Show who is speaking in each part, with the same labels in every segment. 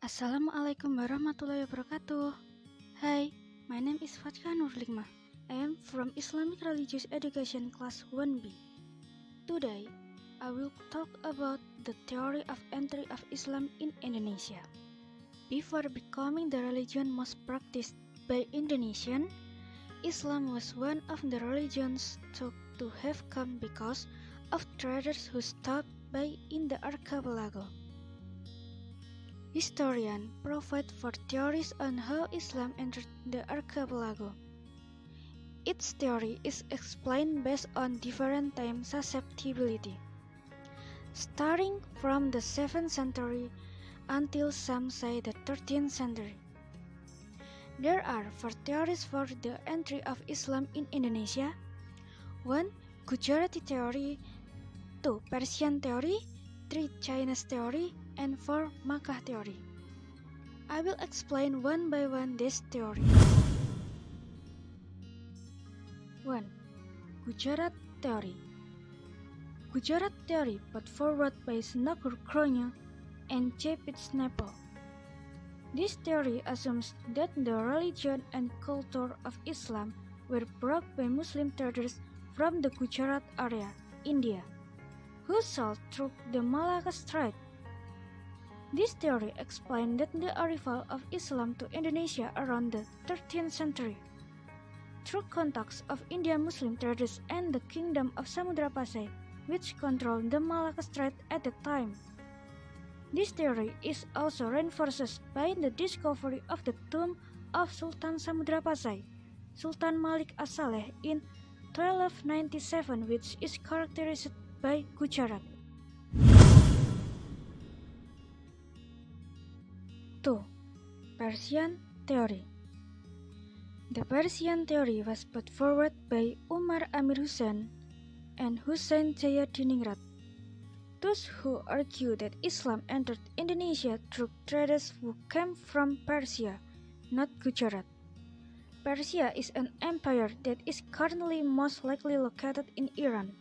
Speaker 1: Assalamualaikum warahmatullahi wabarakatuh. Hi, my name is Fatchah Nurul. I am from Islamic Religious Education Class 1B. Today, I will talk about the theory of entry of Islam in Indonesia. Before becoming the religion most practiced by Indonesians, Islam was one of the religions thought to have come because of traders who stopped by in the archipelago. Historians provide for theories on how Islam entered the archipelago. Each theory is explained based on different time susceptibility, starting from the 7th century until some say the 13th century. There are 4 theories for the entry of Islam in Indonesia: 1. Gujarati theory, 2. Persian theory, 3. Chinese theory, and 4. Makkah theory. I will explain one by one this theory. 1. Gujarat theory. Gujarat theory put forward by Snakur Kronya and J. Snapple. This theory assumes that the religion and culture of Islam were brought by Muslim traders from the Gujarat area, India, who sailed through the Malacca Strait. This theory explained that the arrival of Islam to Indonesia around the 13th century, through contacts of Indian Muslim traders and the Kingdom of Samudra Pasai, which controlled the Malacca Strait at the time. This theory is also reinforced by the discovery of the tomb of Sultan Samudra Pasai, Sultan Malik As-Saleh, in 1297, which is characterized by Gujarat. 2. Persian theory. The Persian theory was put forward by Umar Amir Hussain and Hussein Jayadiningrat, those who argue that Islam entered Indonesia through traders who came from Persia, not Gujarat. Persia is an empire that is currently most likely located in Iran.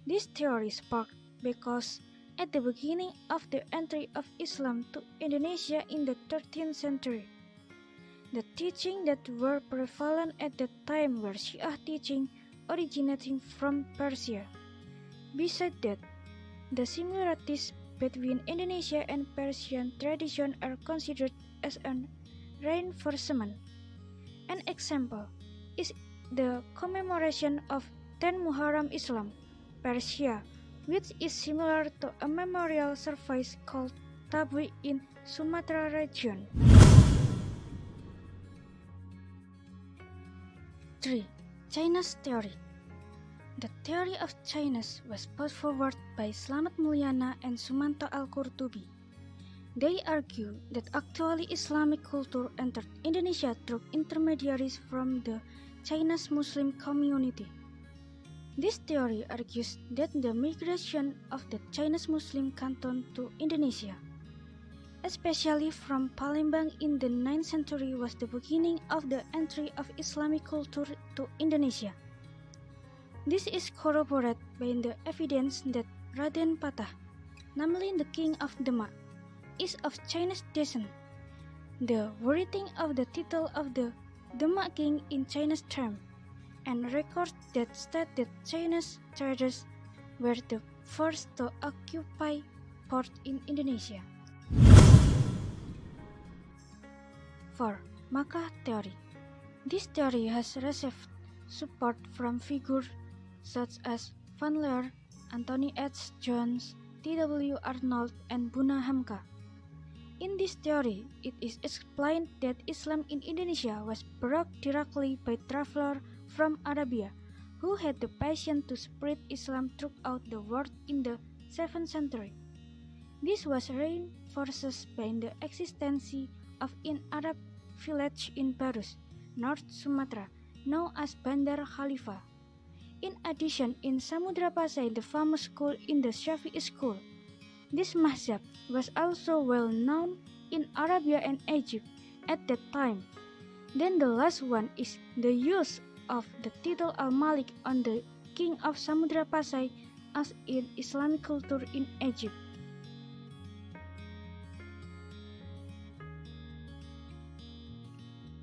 Speaker 1: This theory sparked because at the beginning of the entry of Islam to Indonesia in the 13th century, the teachings that were prevalent at that time were Shiah teaching originating from Persia. Besides that, the similarities between Indonesia and Persian tradition are considered as an reinforcement. An example is the commemoration of 10 Muharram Islam, Persia, which is similar to a memorial service called Tabwi in Sumatra region. 3. Chinese theory. The theory of Chinese was put forward by Slamet Mulyana and Sumanto Al-Qurtubi. They argue that actually Islamic culture entered Indonesia through intermediaries from the Chinese Muslim community. This theory argues that the migration of the Chinese Muslim canton to Indonesia, especially from Palembang in the 9th century, was the beginning of the entry of Islamic culture to Indonesia. This is corroborated by the evidence that Raden Patah, namely the king of Demak, is of Chinese descent. The wording of the title of the Demak king in Chinese term, and records that state that Chinese traders were the first to occupy port in Indonesia. 4. Makkah theory. This theory has received support from figures such as Van Leer, Anthony H. Jones, T.W. Arnold, and Buna Hamka. In this theory, it is explained that Islam in Indonesia was brought directly by travelers from Arabia, who had the passion to spread Islam throughout the world in the 7th century. This was reinforced by the existence of an Arab village in Barus, North Sumatra, known as Bandar Khalifa. In addition, in Samudra Pasai, the famous school in the Shafi'i school. This mazhab was also well known in Arabia and Egypt at that time. Then the last one is the use of the title Al-Malik on the king of Samudra Pasai as in Islamic culture in Egypt.